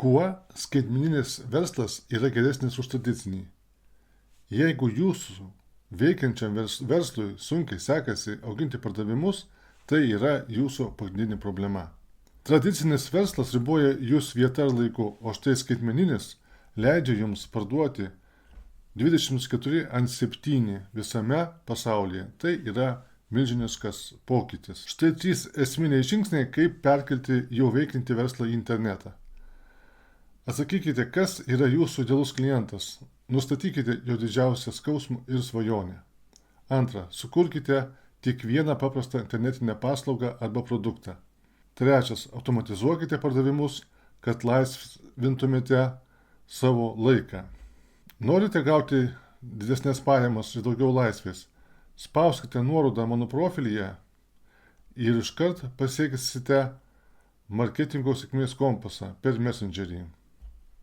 Kuo skaitmeninis verslas yra geresnis už tradicinį? Jeigu jūsų veikiančiam verslui sunkiai sekasi auginti pardavimus, tai yra jūsų pagrindinė problema. Tradicinis verslas riboja jūs vietą ir laiku, o štai skaitmeninis leidžia jums parduoti 24/7 visame pasaulyje. Tai yra milžiniškas pokytis. Štai 3 esminiai žingsniai, kaip perkelti jau veikiantį verslą į internetą. Atsakykite, kas yra jūsų idealus klientas. Nustatykite jo didžiausią skausmą ir svajonę. Antra, sukurkite tik vieną paprastą internetinę paslaugą arba produktą. Trečias, automatizuokite pardavimus, kad laisvintumėte savo laiką. Norite gauti didesnės pajamas ir daugiau laisvės? Spauskite nuorodą mano profilyje ir iškart pasieksite marketingo sėkmės kompasą per Messengerį.